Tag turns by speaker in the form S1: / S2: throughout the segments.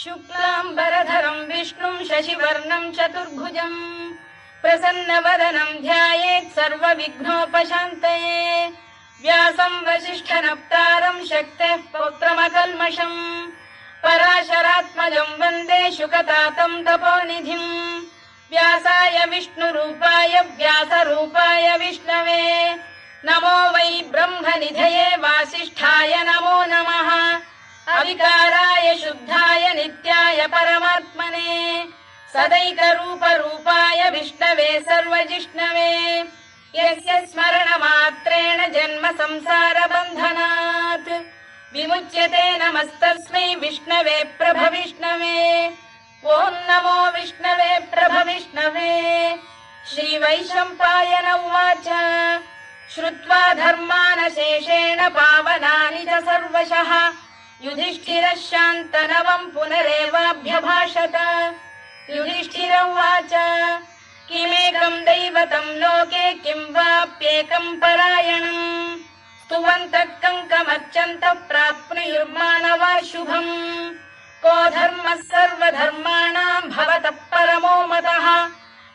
S1: शुक्लाम्बरधरं विष्णुं शशिवर्णं चतुर्भुजं प्रसन्नवदनं ध्यायेत् सर्वविघ्नोपशान्तये। व्यासं वसिष्ठनप्तारं शक्तेः पौत्रमकल्मषम् पराशरात्मजं वन्दे शुकतातं तपोनिधिम्। व्यासाय विष्णुरूपाय व्यासरूपाय विष्णवे नमो वै ब्रह्मनिधये वासिष्ठाय नमो नमः। अविकाराय शुद्धाय नित्याय परमात्मने सदैकरूपरूपाय विष्णवे सर्वजिष्णवे यस्य स्मरणमात्रेण जन्म संसारबन्धनात् विमुच्यते नमस्तस्मै विष्णवे प्रभविष्णवे। ॐ नमो विष्णवे प्रभविष्णवे। श्रीवैशम्पायन उवाच श्रुत्वा धर्मानशेषेण पावनानि च सर्वशः युधिष्ठिरः शान्तनवं पुनरेवाभ्यभाषत। युधिष्ठिर उवाच किमेकं दैवतं लोके किं वाप्येकं परायणम् स्तुवन्तः कङ्कमर्चन्तः प्राप्नुयुर्मानवा शुभम्। को धर्मः सर्वधर्माणां भवतः परमो मतः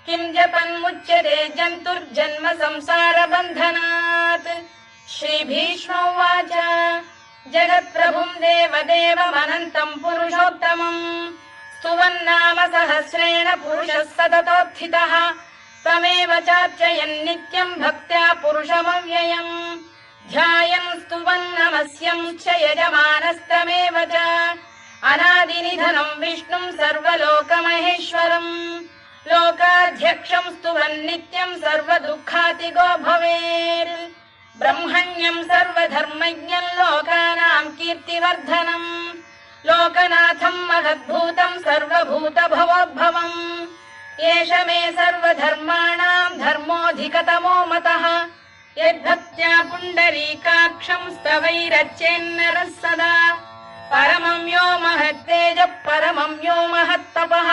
S1: किं जपन्मुच्यते जन्तुर्जन्म संसारबन्धनात्। श्रीभीष्म उवाच जगत्प्रभुं देवदेवमनन्तं पुरुषोत्तमम् स्तुवन्नाम सहस्रेण पुरुषः सततोत्थितः तमेव चार्चयन् नित्यं भक्त्या पुरुषमव्ययम् ध्यायन् स्तुवन् नमस्यं च यजमानस्तमेव च अनादिनिधनं विष्णुं सर्वलोकमहेश्वरम् लोकाध्यक्षं स्तुवन् नित्यं सर्वदुःखातिगो भवेत्। ब्रह्मण्यं सर्वधर्मज्ञं लोकानां कीर्तिवर्धनम् लोकनाथं महद्भूतं सर्वभूतभवोद्भवम् एष मे सर्वधर्माणां धर्मोऽधिकतमो मतः यद्भक्त्या पुण्डरीकाक्षं स्तवैरच्चेन्नरः सदा परमं यो महत्तेजः परमं यो महत्तपः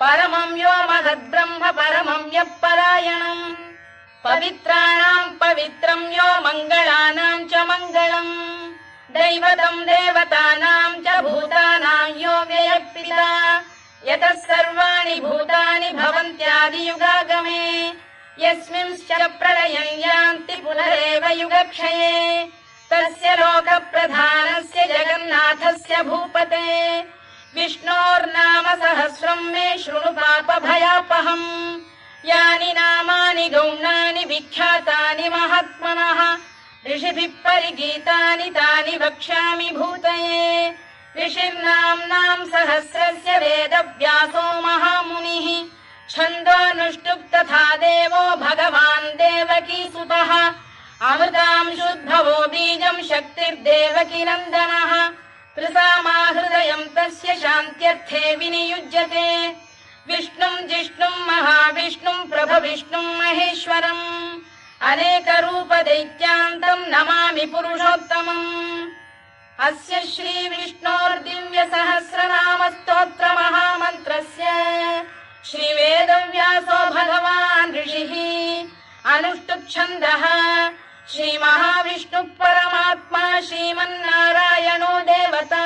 S1: परमं यो महद्ब्रह्म परमं यः परायणम् पवित्राणां पवित्रं यो मङ्गलानां च मङ्गलम् दैवतं देवतानां च भूतानां यो व्ययः यतः सर्वाणि भूतानि भवन्त्यादियुगागमे यस्मिंश्च प्रलयं यान्ति पुनरेव युगक्षये तस्य लोकप्रधानस्य जगन्नाथस्य भूपते विष्णोर्नाम सहस्रं मे शृणु पापभयापहम् यानि नामानि गौणानि विख्यातानि महात्मनः ऋषिभिः परिगीतानि तानि वक्ष्यामि भूतये। ऋषिर्नाम्नां सहस्रस्य वेदव्यासो महामुनिः छन्दोऽनुष्टुप् तथा देवो भगवान् देवकीसुतः अमृतांशुद्भवो बीजं शक्तिर्देवकीनन्दनः त्रिसामाहृदयं तस्य शान्त्यर्थे विनियुज्यते विष्णुं जिष्णुं महाविष्णुं प्रभविष्णुं महेश्वरम् अनेकरूपदैत्यान्तं नमामि पुरुषोत्तमम्। अस्य श्रीविष्णोर्दिव्यसहस्रनामस्तोत्रमहामन्त्रस्य श्रीवेदव्यासो भगवान् ऋषिः अनुष्टुप्छन्दः श्रीमहाविष्णुः परमात्मा श्रीमन्नारायणो देवता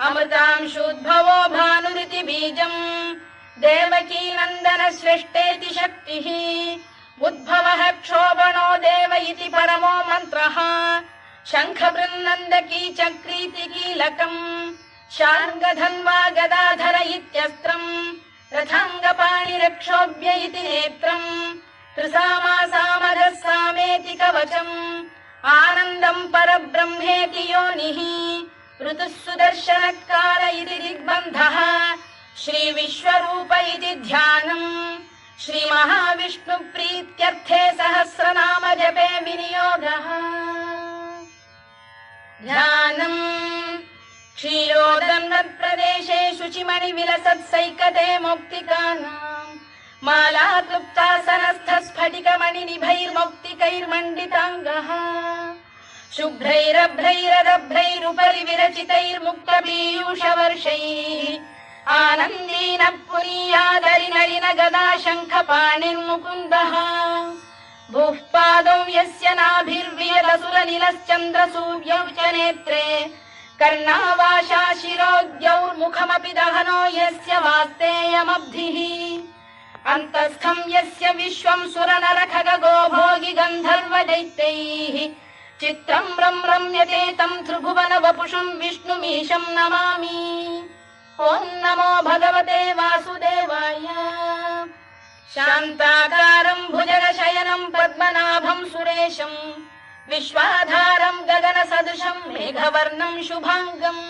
S1: अमृतांशुद्भवो भानुरिति बीजम् देवकीनन्दन श्रेष्ठेति शक्तिः उद्भवः क्षोभणो देव इति परमो मन्त्रः शङ्खबृन्नन्दकी चक्रीति कीलकम् शार्ङ्गधन्वा गदाधर इत्यस्त्रम् रथाङ्गपाणिरक्षोभ्य इति नेत्रम् त्रिसामासामरः सामेति कवचम् आनन्दम् परब्रह्मेति योनिः ऋतुः सुदर्शनकार इति दिग्बन्धः श्रीविश्वरूप इति ध्यानम् श्रीमहाविष्णुप्रीत्यर्थे सहस्रनाम जपे विनियोगः। ध्यानम् क्षीरोदन्वत्प्रदेशे शुचिमणिविलसत्सैकते मौक्तिकानाम् मालाक्लुप्तासनस्थस्फटिकमणिनिभैर्मौक्तिकैर्मण्डिताङ्गः शुभ्रैरभ्रैरदभ्रैरुपरि विरचितैर्मुक्तपीयूषवर्षैः आनन्दीनः पुनीयादरिनलिन गदा शङ्खपाणिर्मुकुन्दः भूः पादौ यस्य नाभिर्वियदसुरनिलश्चन्द्रसूर्यौ च नेत्रे कर्णावाशा शिरोद्यौर्मुखमपि दहनो यस्य वास्तेयमब्धिः अन्तस्थं यस्य विश्वं सुरनरखगो भोगि गन्धर्व दैत्यैः चित्रं रम्यते तं त्रिभुवन वपुषं विष्णुमीशं नमामि। ॐ नमो भगवते वासुदेवाय। शान्ताकारं भुजगशयनं पद्मनाभं सुरेशं विश्वाधारं गगनसदृशं मेघवर्णं शुभाङ्गम्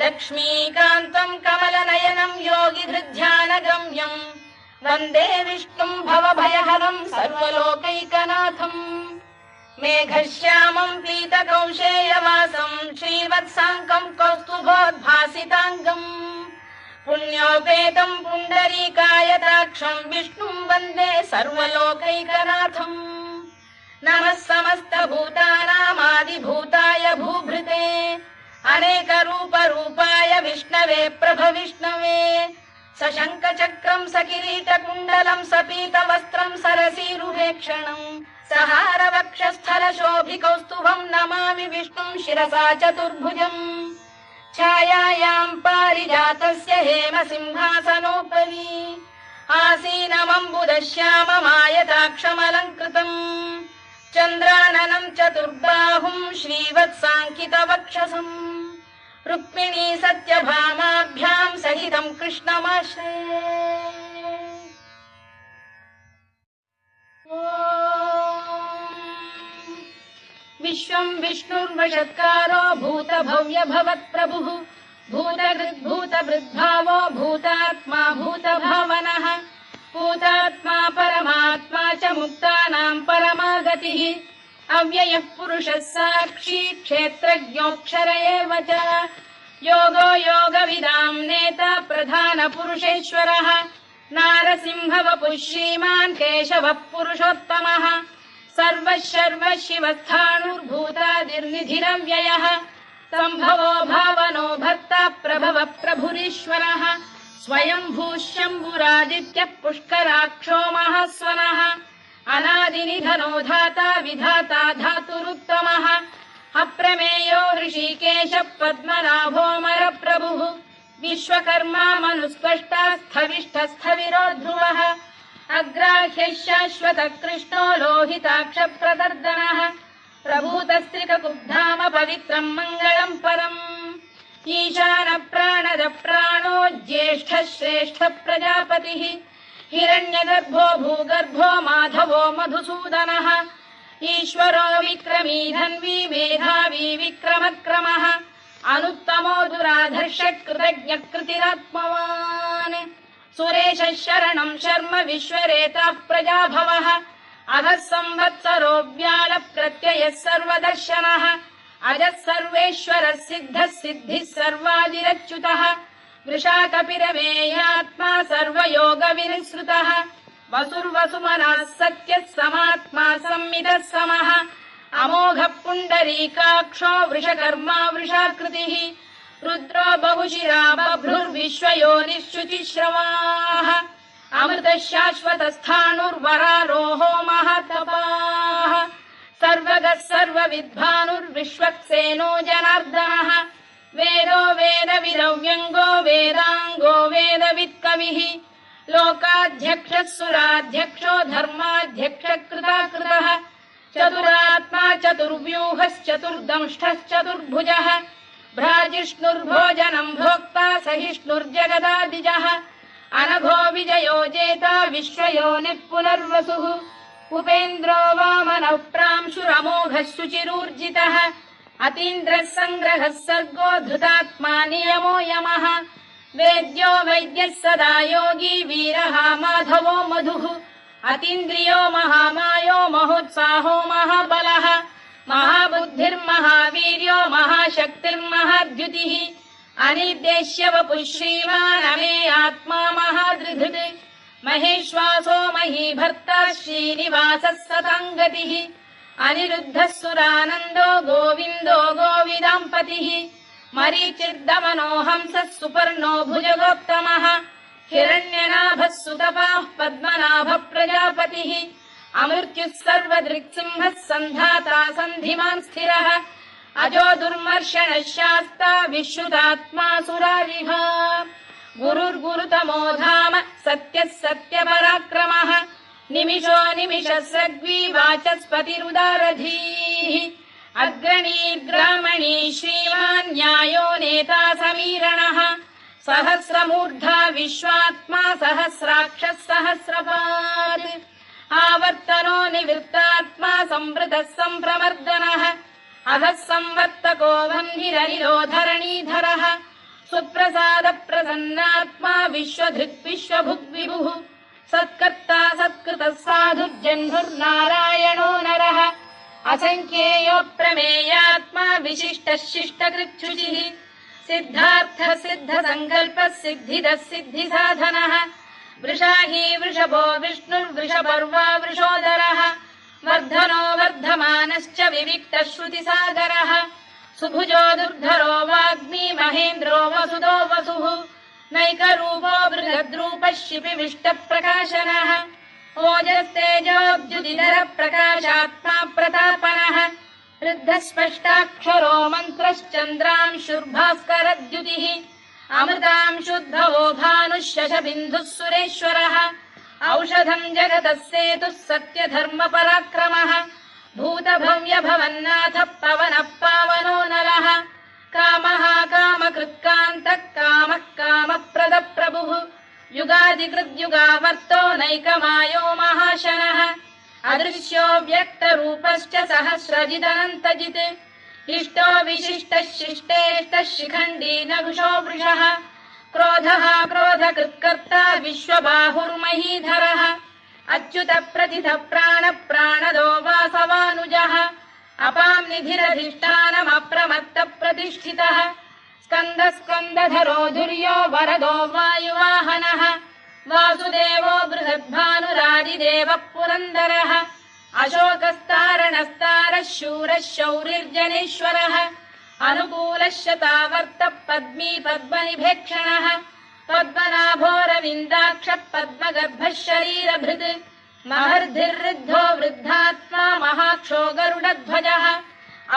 S1: लक्ष्मीकान्तं कमलनयनं योगिहृध्यानगम्यं वन्दे विष्णुं भवभयहरं सर्वलोकैकनाथम्। मेघश्यामं पीतकौशेयवासं श्रीवत्साङ्कं कौस्तुभोद्भासिताङ्गम् पुण्योपेतं पुण्डरीकायताक्षं विष्णुं वन्दे सर्वलोकैकनाथम्। नमः समस्तभूतानामादिभूताय भूभृते अनेकरूपरूपाय विष्णवे प्रभविष्णवे सशङ्खचक्रं सकिरीटकुण्डलं सपीतवस्त्रं सरसीरुहेक्षणं सहारवक्षस्थलशोभिकौस्तुभं नमामि विष्णुं शिरसा चतुर्भुजम्। छायायां पारिजातस्य हेमसिंहासनोपरि आसीनमम्बुदश्याममायताक्षमलङ्कृतम् चन्द्राननं चतुर्बाहुं श्रीवत्साङ्कितवक्षसम् रुक्मिणी सत्यभामाभ्यां सहितं कृष्णमाश्रये। विश्वं विष्णुर्वषत्कारो भूतभव्य भवत्प्रभुः भूतभृद्भावो भूतात्मा भूतभावनः भूतात्मा परमात्मा च मुक्तानां परमागतिः अव्ययः पुरुषः साक्षी क्षेत्रज्ञोऽक्षर एव च योगो योगविदां नेता प्रधानपुरुषेश्वरः नारसिंहवपुः श्रीमान् केशवः पुरुषोत्तमः सर्वः शर्वः शिवस्थाणुर्भूतादिर्निधिरव्ययः सम्भवो भावनो भर्ता प्रभवः प्रभुरीश्वरः स्वयंभूः शम्भुरादित्यः पुष्कराक्षो महास्वनः अनादिनिधनो धाता विधाता धातुरुत्तमः अप्रमेयो ऋषिकेशः पद्मनाभोऽमरप्रभुः विश्वकर्मा मनुस्पष्टा स्थविष्ठस्थविरो ध्रुवः अग्राह्यः शाश्वतः कृष्णो लोहिताक्षप्रदर्दनः प्रभूतस्त्रिककुब्धाम पवित्रं मङ्गलं परम् ईशानः प्राणदः प्राणो ज्येष्ठः श्रेष्ठः प्रजापतिः हिरण्यगर्भो भूगर्भो माधवो मधुसूदनः ईश्वरो विक्रमी धन्वी मेधावी विक्रमक्रमः अनुत्तमो दुराधर्षः कृतज्ञः कृतिरात्मवान् सुरेशः शरणं शर्म विश्वरेताः प्रजाभवः अधः संवत्सरो व्यालः प्रत्ययः सर्वदर्शनः अजः सर्वेश्वरः सिद्धः सिद्धिः सर्वादिरच्युतः वृषाकपिरमेयात्मा सर्वयोगविनिसृतः वसुर्वसुमनः सत्यः समात्मा संमितः समः अमोघः पुण्डरीकाक्षो वृषकर्मा वृषाकृतिः रुद्रो बहुशिरा बभ्रुर्विश्वयोनिश्रुतिश्रवाः अमृतः शाश्वतस्थाणुर्वरारोहो महातपाः सर्वगः सर्वविद्भानुर्विश्वक्सेनो जनार्दनः वेदो वेदविदव्यङ्गो वेदाङ्गो वेदवित्कविः लोकाध्यक्षः सुराध्यक्षो धर्माध्यक्षः कृताकृतः चतुरात्मा चतुर्व्यूहश्चतुर्दंष्टश्चतुर्भुजः भ्राजिष्णुर्भोजनं भोक्ता सहिष्णुर्जगदादिजः अनघो विजयो जेता विश्वयोनिः पुनर्वसुः उपेन्द्रो वामनः प्रांशुरमोघः शुचिरूर्जितः अतीन्द्रः सङ्ग्रहः सर्गो धृतात्मा नियमो यमः वेद्यो वैद्यः सदा योगी वीरः माधवो मधुः अतीन्द्रियो महामायो महोत्साहो महाबलः महाबुद्धिर्महावीर्यो महाशक्तिर्महाद्युतिः अनिर्देश्य वपुः श्रीमान् अमे आत्मा महादृधृत् महेश्वासो महीभर्ता श्रीनिवासः सताङ्गतिः अनिरुद्धः सुरानन्दो गोविन्दो गोविदाम्पतिः मरीचिर्दमनो हंसः सुपर्णो भुजगोत्तमः हिरण्यनाभः सुतपाः पद्मनाभः प्रजापतिः अमृत्युः सर्वदृक्सिंहः सन्धाता सन्धिमान् स्थिरः अजो दुर्मर्षणः शास्ता विश्रुतात्मा सुरारिः गुरुर्गुरुतमो धाम सत्यः सत्यपराक्रमः निमिषो निमिषस्रग्वी वाचस्पतिरुदारधीः अग्रणी ग्रामणी श्रीमान् न्यायो नेता समीरणः सहस्रमूर्धा विश्वात्मा सहस्राक्षः सहस्रपात् आवर्तनो निवृत्तात्मा संवृतः सम्प्रमर्दनः अधः संवर्तको वह्निरनिरो धरणीधरः सुप्रसाद प्रसन्नात्मा विश्वधृक् विश्वभुग्विभुः सत्कर्ता सत्कृतः साधुर्जह्नुर्नारायणो नरः असङ्ख्येयो प्रमेयात्मा विशिष्टः शिष्टकृच्छुचिः सिद्धार्थः सिद्धसङ्कल्पः सिद्धिदः सिद्धिसाधनः वृषाही वृषभो विष्णुर्वृषपर्वा वृषोदरः वर्धनो वर्धमानश्च विविक्तः श्रुतिसागरः सुभुजो दुर्धरो वाग्मी महेन्द्रो वसुदो वसुः नैकरूपो बृहद्रूपः शिपिविष्टप्रकाशनः ओजस्तेजोऽब्जुदिधरः प्रकाशात्मा प्रतापनः ऋद्धस्पष्टाक्षरो मन्त्रश्चन्द्रांशुर्भास्करद्युतिः अमृतांशुद्धवो भानुः शशबिन्दुः सुरेश्वरः औषधम् जगतः सेतुः सत्यधर्मपराक्रमः भूतभव्यभवन्नाथः पवनः पावनो नरः कामः कामकृत्कान्तः कामः कामप्रदप्रभुः युगादिकृद्युगावर्तो नैकमायो महाशनः अदृश्यो व्यक्तरूपश्च सहस्रजिदनन्तजित् इष्टो विशिष्टः शिष्टेष्टः शिखण्डी नघुषो वृषः क्रोधः क्रोधकृत्कर्ता विश्वबाहुर्महीधरः अच्युत प्रतिथ प्राण प्राणदो वासवानुजः अपां निधिरधिष्ठानमप्रमत्त प्रतिष्ठितः स्कन्द स्कन्दधरो धुर्यो वरदो वायुवाहनः वासुदेवो बृहद्भानुरादिदेवः पुरन्दरः अशोकस्तारणस्तारः शूरः शौरिर्जनेश्वरः अनुकूलः शतावर्तः पद्मी पद्मनिभेक्षणः पद्मनाभोरविन्दाक्षः पद्मगर्भः शरीरभृत् महर्धिर्वृद्धो वृद्धात्मा महाक्षो गरुडध्वजः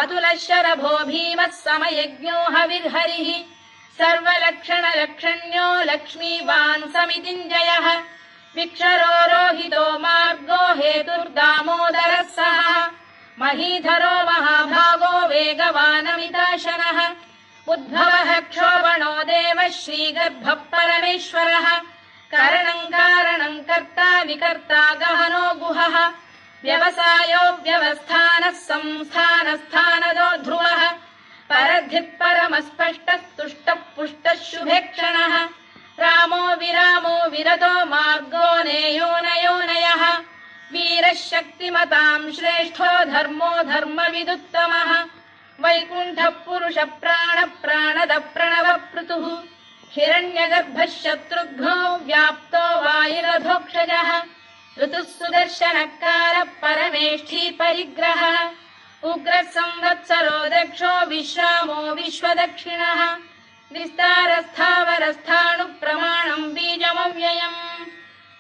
S1: अतुलः शरभो भीमः समयज्ञो हविर्हरिः सर्वलक्षणलक्षण्यो लक्ष्मीवान् समितिञ्जयः विक्षरो रोहितो मार्गो हेतुर्दामोदरः सः महीधरो महाभागो वेगवानमिताशनः उद्भवः क्षोभणो देवः श्रीगर्भः परमेश्वरः करणम् कारणम् कर्ता विकर्ता गहनो गुहः व्यवसायो व्यवस्थानः संस्थानस्थानदो ध्रुवः परद्धिः परमस्पष्टः तुष्टः पुष्टः शुभेक्षणः रामो विरामो विरतो मार्गो नेयो नयोनयः वीरः शक्तिमताम् श्रेष्ठो धर्मो धर्मविदुत्तमः वैकुण्ठः पुरुष प्राण प्राणद प्रणव पृतुः हिरण्यगर्भः शत्रुघ्नो व्याप्तो वायुरधोक्षजः ऋतुः सुदर्शनकारः परमेष्ठी परिग्रहः उग्रः संवत्सरो दक्षो विश्रामो विश्वदक्षिणः विस्तारस्थावरस्थाणुः प्रमाणम् बीजमव्ययम्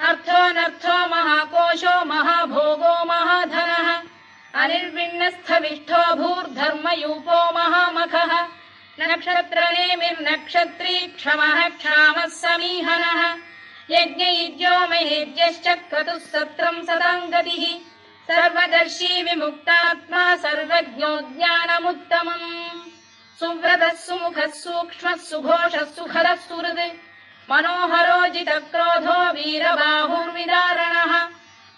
S1: अर्थोऽनर्थो महाकोशो महाभोगो महाधनः अनिर्विण्णस्थविष्ठो भूर्धर्मयूपो महामखः नक्षत्रनेमिर्नक्षत्री क्षमः क्षामः समीहनः यज्ञयुज्यो महेज्यश्च क्रतुः सत्रम् सदाम् गतिः सर्वदर्शी विमुक्तात्मा सर्वज्ञो ज्ञानमुत्तमम् सुव्रतः सुमुखः सूक्ष्मः सुघोषः सुखदः सुहृद् मनोहरो जितक्रोधो वीरबाहुर्विदारणः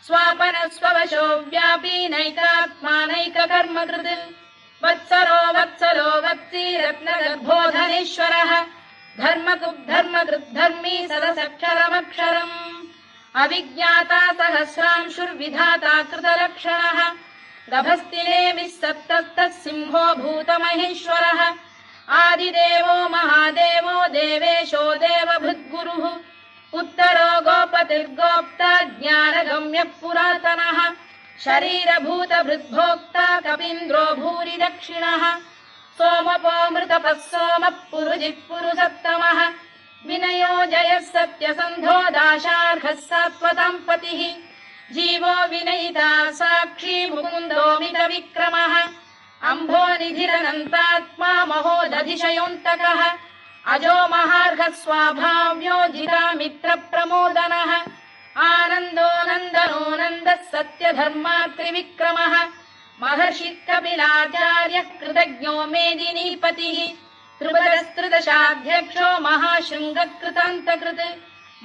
S1: स्वापनः स्ववशो व्यापी नैकात्मा नैककर्मकृत् वत्सरो वत्सलो वत्सी रत्नगर्भोधनेश्वरः धर्मकृद्धर्मी सदसक्षरमक्षरम् अविज्ञाता सहस्रांशुर्विधाता कृतलक्षणः गभस्तिनेमिः सप्तस्तः सिंहो भूतमहेश्वरः आदिदेवो महादेवो देवेशो देवभृद्गुरुः उत्तरो गोपतिर्गोप्ता ज्ञानगम्यः पुरातनः शरीरभूतभृद्भोक्ता कपीन्द्रो भूरि दक्षिणः सोमपोऽमृतपः सोमः पुरुजिः पुरुषत्तमः विनयो जयः सत्यसन्धो दाशार्हः सात्वताम् पतिः जीवो विनयिता साक्षी मुकुन्दो मितविक्रमः अम्भोनिधिरनन्तात्मा महोदधिशयोऽन्तकः अजो महार्घः स्वाभाव्यो जितामित्रप्रमोदनः आनन्दो नन्दनो नन्दः सत्यधर्मात्रिविक्रमः महर्षिः कपिलाचार्यः कृतज्ञो मेदिनीपतिः त्रिपदस्त्रिदशाध्यक्षो महाशृङ्गकृतान्तकृत्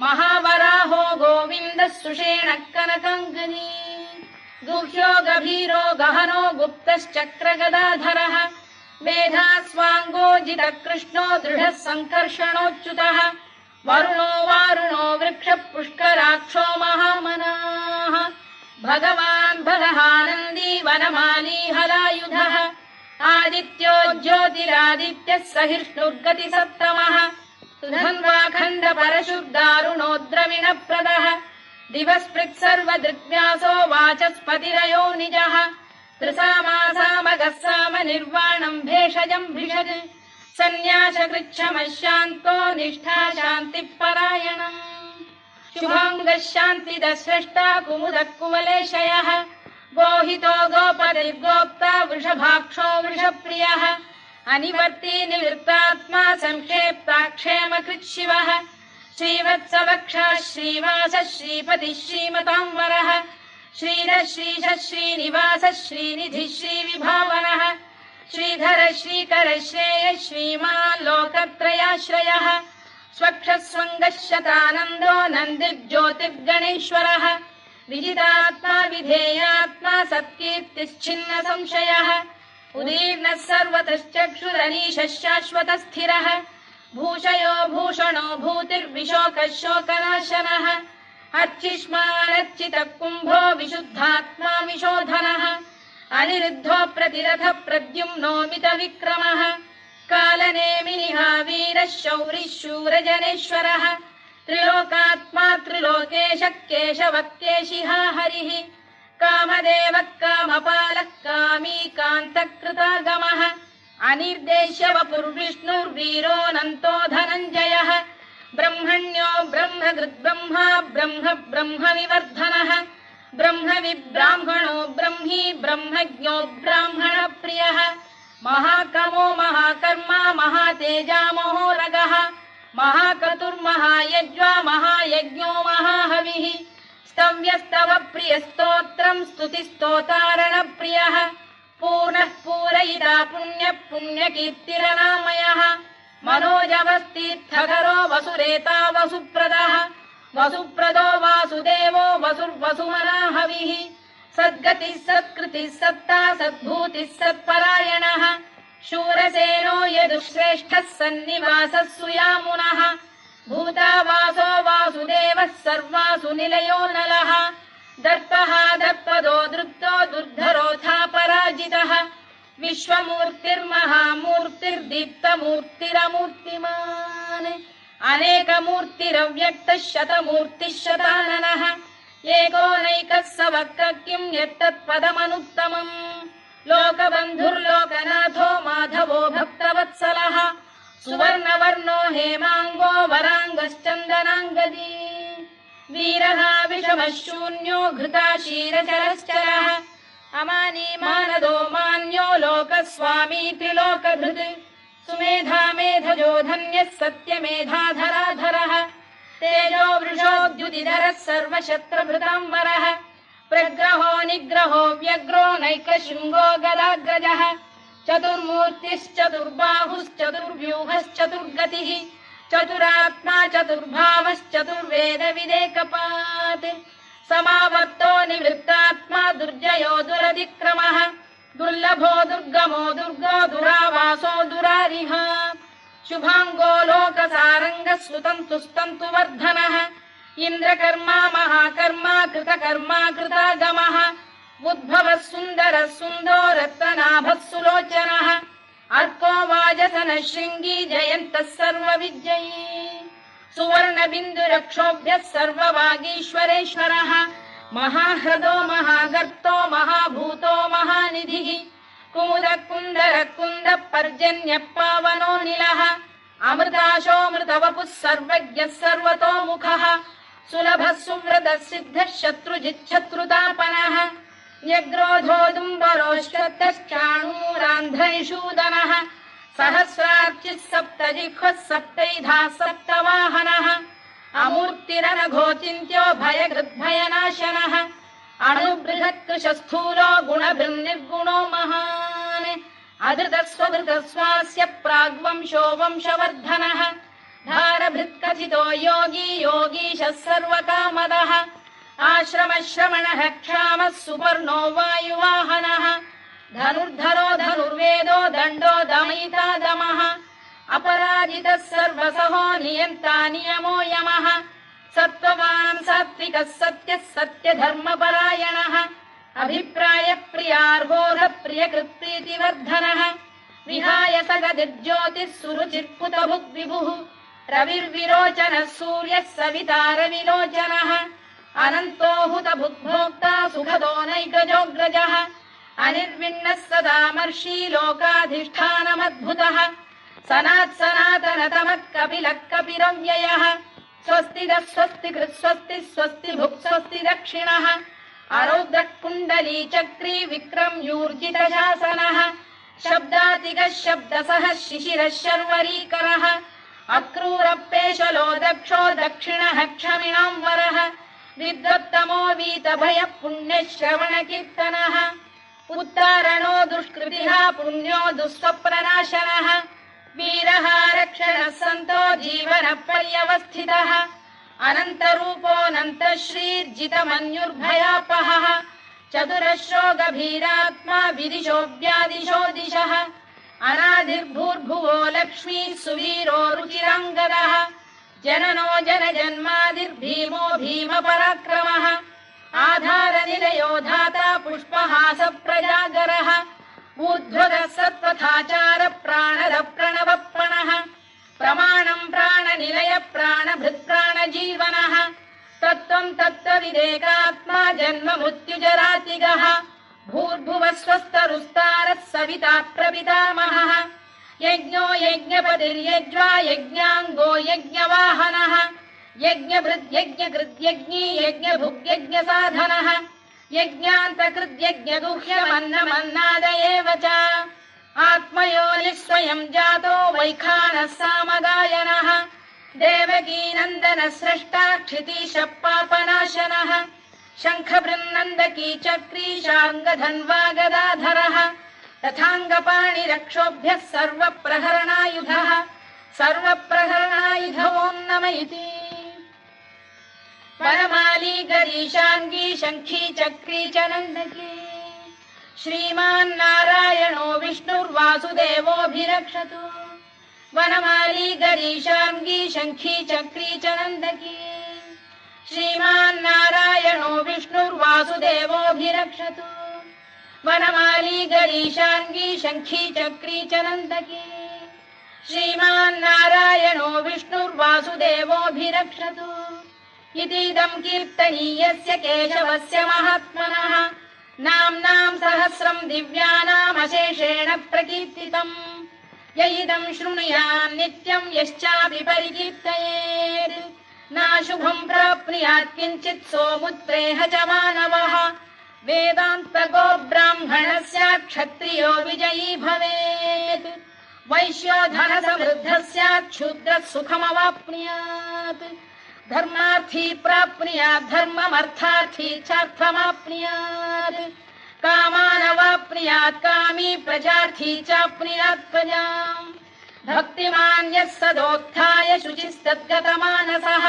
S1: महावराहो गोविन्दः सुषेणः कनकाङ्गनी गुह्यो गभीरो गहनो गुप्तश्चक्रगदाधरः मेधास्वाङ्गोजितः कृष्णो दृढः सङ्कर्षणोच्युतः वरुणो वारुणो वृक्षः पुष्कराक्षो महामनाः भगवान् बलहानन्दी वनमाली हलायुधः आदित्यो ज्योतिरादित्यः सहिष्णुर्गतिसत्तमः सुधन्वाखण्ड परशुर्दारुणो द्रविणप्रदः दिवस्पृक् सर्वदृग्व्यासो वाचस्पतिरयो निजः त्रिसामासामगः साम निर्वाणम् भेषजम् भिषज सन्न्यासकृच्छमशान्तो निष्ठा शान्तिः परायणम् शुभाङ्गः शान्तिदः स्रष्टा कुमुदः कुवलेशयः गोहितो गोपतिर्गोप्ता वृषभाक्षो वृषप्रियः अनिवर्ती निवृत्तात्मा संक्षेप्ताक्षेमकृत् शिवः श्रीवत्सवक्षः श्रीवासः श्रीपतिः श्रीमताम्बरः श्रीधः श्रीशः श्रीनिवासः श्रीनिधिः श्रीविभावनः श्रीधर श्रीकर श्रेयः श्रीमान् लोकत्रयाश्रयः स्वक्षः स्वङ्गः शतानन्दो नन्दिर्ज्योतिर्गणेश्वरः विजितात्मा विधेयात्मा सत्कीर्तिश्चिन्न संशयः उदीर्णः सर्वतश्चक्षुरनीशः शाश्वतः स्थिरः भूषयो भूषणो भूतिर्विशोकः शोकनाशनः अर्चिष्मानर्चितः कुम्भो विशुद्धात्मा विशोधनः अनिरुद्धो प्रतिरथः प्रद्युम्नो मितविक्रमः कालनेमिनिः वीरः शौरिः शूरजनेश्वरः त्रिलोकात्मा त्रिलोकेशः केशवः केशिः हरिः कामदेवः कामपालः कामी कान्तकृतागमः अनिर्देश्य वपुर्विष्णुर्वीरोऽनन्तो धनञ्जयः ब्रह्मण्यो ब्रह्मकृद्ब्रह्मा ब्रह्म ब्रह्मविवर्धनः ब्रह्मविब्राह्मणो ब्रह्मी ब्रह्मज्ञो ब्राह्मणप्रियः महाकमो महाकर्मा महातेजा महोरगः महाक्रतुर्महायज्वा महायज्ञो महाहविः स्तव्यस्तव प्रियस्तोत्रम् स्तुतिस्तोतारणप्रियः पूर्णः पूरयिता पुण्यः पुण्यकीर्तिरनामयः मनोजवस्तीर्थकरो वसुरेता वसुप्रदः वसुप्रदो वासुदेवो वसुर्वसुमनाहविः सद्गतिः सत्कृतिः सत्ता सद्भूतिः सत्परायणः शूरसेनो यदुश्रेष्ठः सन्निवासः सुयामुनः भूतावासो वासुदेवः सर्वासु निलयो नलः दर्पः दर्पदो दृप्तो दुर्धरोऽथा पराजितः विश्वमूर्तिर्महामूर्तिर्दीप्तमूर्तिरमूर्तिमान् अनेकमूर्तिरव्यक्तः शतमूर्तिः शताननः एकोनैकः स वक्र किम् यत्तत्पदमनुत्तमम् लोकबन्धुर्लोकनाथो माधवो भक्तवत्सलः सुवर्णवर्णो हेमाङ्गो वराङ्गश्चन्दनाङ्गदी वीरः विषमः शून्यो घृता क्षीरचरश्चरः अमानी मानदो मान्यो लोकस्वामी त्रिलोकधृत् सुमेधा मेधजो धन्यः सत्यमेधाधराधरः तेजो वृषोद्युतिधरः सर्वशत्रभृताम्बरः प्रग्रहो निग्रहो व्यग्रो नैकशृङ्गो गदाग्रजः चतुर्मूर्तिश्चतुर्बाहुश्चतुर्व्यूहश्चतुर्गतिः चतुरात्मा चतुर्भावश्चतुर्वेदविदेकपात् समावर्तो निवृत्तात्मा दुर्जयो दुरधिक्रमः दुर्लभो दुर्गमो दुर्गो दुरावासो दुरारिः शुभाङ्गो लोकसारङ्गः सुतन्तु स्तन्तु वर्धनः इन्द्रकर्मा महाकर्मा कृतकर्मा कृतागमः उद्भवः सुन्दरः सुन्दो रत्ननाभः सुलोचनः अर्को वाजसनः शृङ्गी जयन्तः सर्वविजयी सुवर्णबिन्दुरक्षोभ्यः सर्ववागीश्वरेश्वरः महाह्रदो महागर्तो महाभूतो महानिधिः कुमुदः कुन्दरः कुन्दः पर्जन्यः पावनो निलः अमृताशोऽमृतवपुः सर्वज्ञः सर्वतोमुखः सुलभः सुव्रतः सिद्धः शत्रुजिच्छत्रुतापनः न्यग्रोधोदुम्बरोश्वत्तश्चाणूरान्ध्रैषूदनः सहस्रार्चिः सप्तजिह्वः सप्तैधा सप्तवाहनः अमूर्तिरनघोचिन्त्यो भयकृद्भयनाशनः अणुबृहत्कृशस्थूलो गुणभृन्निर्गुणो महान् अधृतस्वधृतस्वास्य प्राग्वंशो वंशवर्धनः भारभृत्कथितो योगी योगीशः सर्वकामदः आश्रमश्रमणः क्षामः सुपर्णो वायुवाहनः धनुर्धरो धनुर्वेदो दण्डो दमयिता दमः अपराजितः सर्वसहो नियन्ता नियमो यमः सत्त्ववान् सात्विकः सत्यः सत्यधर्मपरायणः अभिप्रायप्रियार्होरप्रियकृत्प्रीतिवर्धनः विहाय सगदिर्ज्योतिः सुरुचिर्पुतभुग्विभुः रविर्विरोचनः सूर्यः सवितारविलोचनः अनन्तो हुतभुग्भोक्ता सुखदो नैकजोऽग्रजः अनिर्विण्णः सदामर्षी लोकाधिष्ठानमद्भुतः सनातनतमः कपिलः कपिरव्ययः स्वस्तिदः स्वस्तिकृत् स्वस्ति स्वस्ति भुक् स्वस्ति दक्षिणः अरौद्रः कुण्डली चक्री विक्रम्यूर्जितशासनः शब्दातिगः शब्दसः शिशिरः शर्वरीकरः अक्रूरपेशलो दक्षो दक्षिणः क्षमिणाम्बरः विद्वत्तमो वीतभयः पुण्यश्रवणकीर्तनः उत्तारणो दुष्कृतिः पुण्यो दुःस्वप्ननाशनः वीरः रक्षणः सन्तो जीवनपर्यवस्थितः अनन्तरूपोऽनन्तश्रीर्जितमन्युर्भयापहः चतुरश्रो गभीरात्मा विदिशो व्यादिशो दिशः अनादिर्भूर्भुवो लक्ष्मीः सुवीरो रुचिराङ्गदः जननो जनजन्मादिर्भीमो भीमपराक्रमः आधारनिलयो धाता पुष्पहास प्रजागरः ऊर्ध्वगः सत्त्वथाचार प्राणद प्रणवप्रणः प्रमाणम् प्राणनिलय प्राणभृत्प्राणजीवनः तत्त्वम् तत्त्वविदेकात्मा जन्म मृत्युजरातिगः भूर्भुवः स्वस्तरुस्तारः सविता प्रपितामहः यज्ञो यज्ञपतिर्यज्वा यज्ञाङ्गो यज्ञवाहनः यज्ञभृद्यज्ञकृद्यज्ञी यज्ञभुग्यज्ञसाधनः यज्ञान्तकृद्यज्ञगुह्यमन्नमन्नाद एव च आत्मयोनिः स्वयं जातो वैखानः सामगायनः देवकीनन्दनः स्रष्टा क्षितीशः पापनाशनः शङ्खबृन्नन्दकी चक्री शार्ङ्गधन्वा गदाधरः तथाङ्गपाणिरक्षोभ्यः सर्वप्रहरणायुधः सर्वप्रहरणायुधवो नम इति वनमाली गरीशाङ्गी शङ्खी चक्री च नन्दकी श्रीमान्नारायणो विष्णुर्वासुदेवोऽभिरक्षतु वनमाली गरीशाङ्गी शङ्खी चक्री च नन्दकी श्रीमान्नारायणो विष्णुर्वासुदेवोऽभिरक्षतु वनमाली गरीशाङ्गी शङ्खी चक्री च नन्दकी श्रीमान्नारायणो विष्णुर्वासुदेवोऽभिरक्षतु इतीदम् कीर्तनीयस्य केशवस्य महात्मनः नाम्नाम् सहस्रम् दिव्यानामशेषेण प्रकीर्तितम् य इदम् शृणुयान् नित्यम् यश्चापि परिकीर्तयेत् नाशुभम् प्राप्नुयात् किञ्चित् सोमुत्रेह च मानवः वेदान्तको ब्राह्मणः स्यात् क्षत्रियो विजयी भवेत् वैश्यो धनसमृद्धः स्यात् शूद्रः सुखमवाप्नुयात् धर्मार्थी प्राप्नुयात् धर्ममर्थार्थी चार्थमाप्नुयात् कामानवाप्नुयात् कामी प्रजार्थी चाप्नुयात् प्रजाम् भक्तिमान् यः सदोत्थाय शुचिस्तद्गतमानसः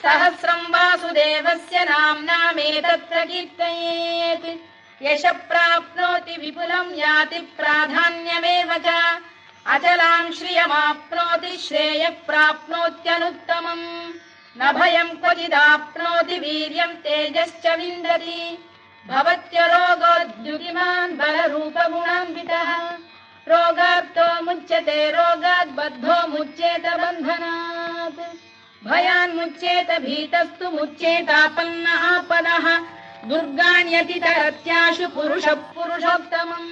S1: सहस्रम् वासुदेवस्य नाम्नामेतत्र कीर्तयेत् यशः प्राप्नोति विपुलम् याति प्राधान्यमेव च अचलाम् श्रियमाप्नोति श्रेयः प्राप्नोत्यनुत्तमम् न भयम् क्वचिदाप्नोति वीर्यम् तेजश्च विन्दति भवत्यरोगोद्युतिमान् बलरूपगुणान्वितः रोगार्तो मुच्यते रोगात् बद्धो मुच्येत बन्धनात् भयान्मुच्येत भीतस्तु मुच्येतापन्न आपदः दुर्गाण्यतितरत्याशु पुरुषः पुरुषोत्तमम्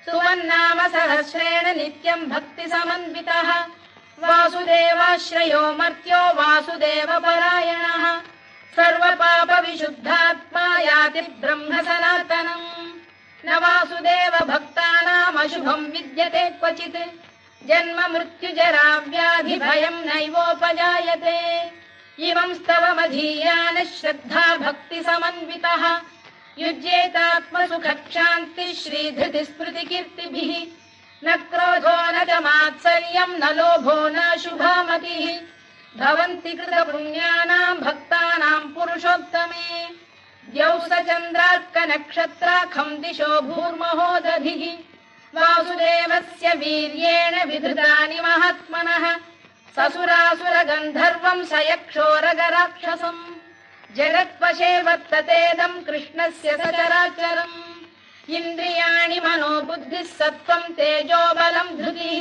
S1: सुवन्नाम सहस्रेण नित्यम् भक्तिसमन्वितः वासुदेवाश्रयो मर्त्यो वासुदेवपरायणः सर्वपापविशुद्धात्मा याति ब्रह्म सनातनम् न वासुदेव भक्तानामशुभम् विद्यते क्वचित् जन्म मृत्युजरा व्याधि भयम् नैवोपजायते इमं स्तवमधीयानः श्रद्धा भक्ति समन्वितः युज्येतात्मसुखक्षान्तिः श्रीधृतिस्मृतिकीर्तिभिः न क्रोधो न च मात्सर्यम् न लोभो न शुभामतिः भवन्ति कृतपुण्यानाम् भक्तानाम् पुरुषोत्तमे द्यौः स चन्द्रार्कनक्षत्राखम् दिशो भूर्महो दधिः वासुदेवस्य वीर्येण विधृतानि महात्मनः ससुरासुरगन्धर्वम् स यक्षोरगराक्षसम् जगत्वशे वर्ततेदम् कृष्णस्य सचराचरम् इन्द्रियाणि मनो बुद्धिः सत्त्वम् तेजो बलम् धृतिः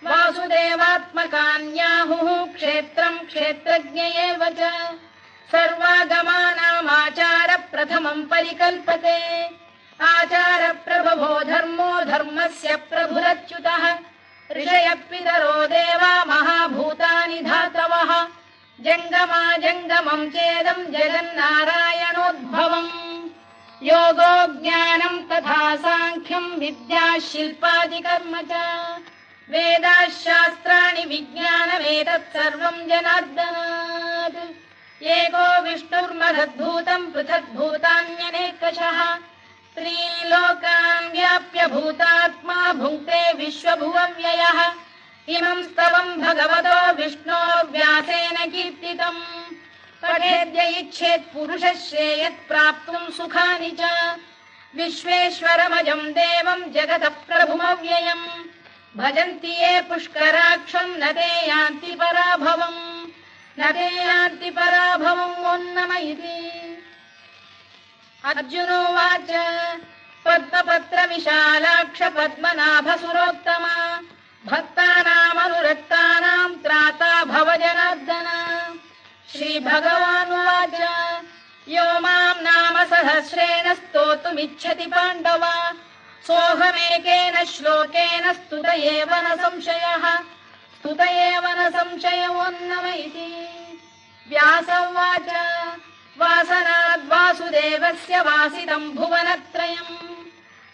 S1: वासुदेवात्मकान्याहुः क्षेत्रम् क्षेत्रज्ञ एव च सर्वागमानामाचार प्रथमम् परिकल्पते आचार प्रभवो धर्मो धर्मस्य प्रभुरच्युतः ऋषयः पितरो देवा महाभूतानि धातवः जङ्गमा जङ्गमम् चेदम् जगन्नारायणोद्भवम् योगो ज्ञानम् तथा साङ्ख्यम् विद्या शिल्पादिकर्म च वेदाः शास्त्राणि विज्ञानमेतत् सर्वम् जनार्दनात् एको विष्णुर्महद्भूतम् पृथग्भूतान्यनेकशः त्रीन् लोकान् व्याप्य भूतात्मा भुङ्क्ते विश्वभुवव्ययः इमम् स्तवम् भगवतो विष्णोर्व्यासेन कीर्तितम् पठेद्य इच्छेत् पुरुषः श्रेयत् प्राप्तुम् सुखानि च विश्वेश्वरमजम् देवम् जगतः प्रभुमव्ययम् भजन्ति ये पुष्कराक्षम् न ते यान्ति पराभवम् न ते यान्ति पराभवम् ओन्नम इति अर्जुनोवाच पद्मपत्र विशालाक्ष पद्मनाभ सुरोत्तमा भक्तानामनुरक्तानाम् त्राता भव जनार्दन श्रीभगवानुवाच यो माम् नाम सहस्रेण स्तोतुमिच्छति पाण्डव सोऽहमेकेन श्लोकेन स्तुत एव न संशयः स्तुत एव न संशयोन्नम इति व्यास उवाच वासनाद्वासुदेवस्य वासितम् भुवनत्रयम्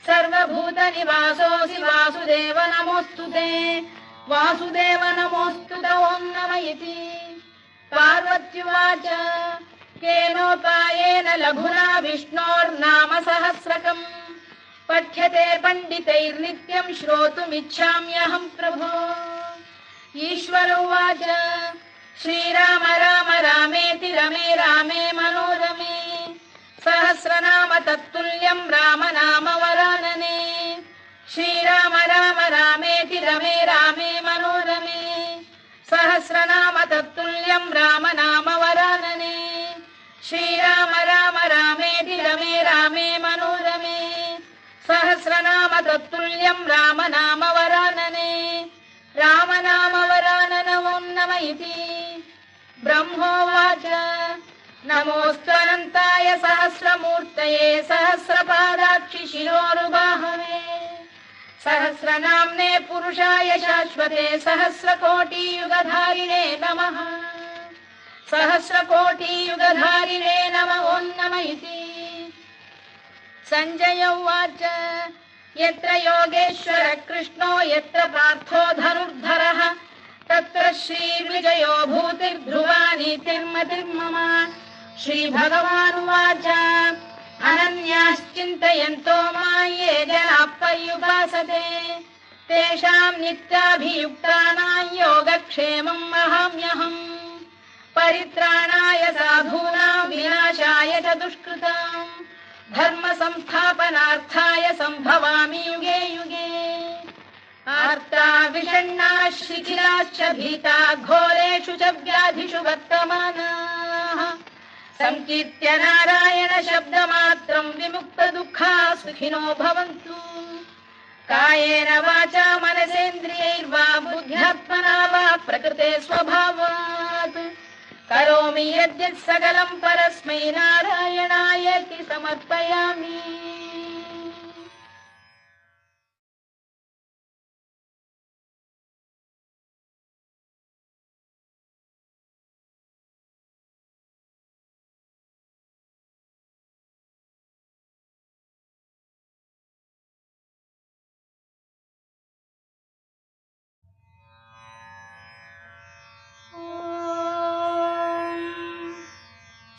S1: सर्वभूतनिवासोऽसि वासुदेव नमोऽस्तु ते वासुदेव नमोऽस्तु ते ओन्नम इति पार्वत्युवाच केनोपायेन लघुना विष्णोर्नाम सहस्रकम् पठ्यते पण्डितैर्नित्यम् श्रोतुमिच्छाम्यहम् प्रभो ईश्वर उवाच श्रीराम राम रामेति रमे रामे मनोरमे सहस्रनाम तत्तुल्यम् राम नाम वरानने श्रीराम राम रामेति रमे रामे मनोरमे सहस्रनाम तत्तुल्यम् राम नाम वरानने श्रीराम राम रामेति रमे रामे मनोरमे सहस्रनाम तत्तुल्यम् राम नाम वरानने राम नाम वरानन ओन्नम इति ब्रह्मोवाच नमोऽस्त्वनन्ताय सहस्रमूर्तये सहस्रपादाक्षि शिरोरुबाहवे सहस्रनाम्ने पुरुषाय शाश्वते सहस्रकोटियुगधारिणे नमः सहस्रकोटियुगधारिणे नम ओन्नम इति सञ्जय उवाच यत्र योगेश्वर कृष्णो यत्र पार्थो धनुर्धरः तत्र श्रीविजयो भूतिर्ध्रुवा नीतिर्मतिर्मम श्रीभगवानुवाच अनन्याश्चिन्तयन्तो मां ये जनाः पर्युपासते तेषाम् नित्याभियुक्तानां योगक्षेमम् वहाम्यहम् परित्राणाय साधूनां विनाशाय च दुष्कृताम् धर्म संस्थापनार्थाय संभवामि युगे युगे आर्ता विषण्णाः शिथिलाश्च भीता घोरेषु च व्याधिषु वर्तमानाः संकीर्त्य नारायण शब्दमात्रम् विमुक्त दुःखाः सुखिनो भवन्तु कायेन वाचा मनसेन्द्रियैर्वा बुद्ध्यात्मना वा प्रकृते स्वभावात् करोमि यद्यत् सकलम् परस्मै नारायणायेति समर्पयामि।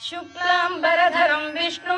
S1: शुक्लाम्बरधरम् विष्णु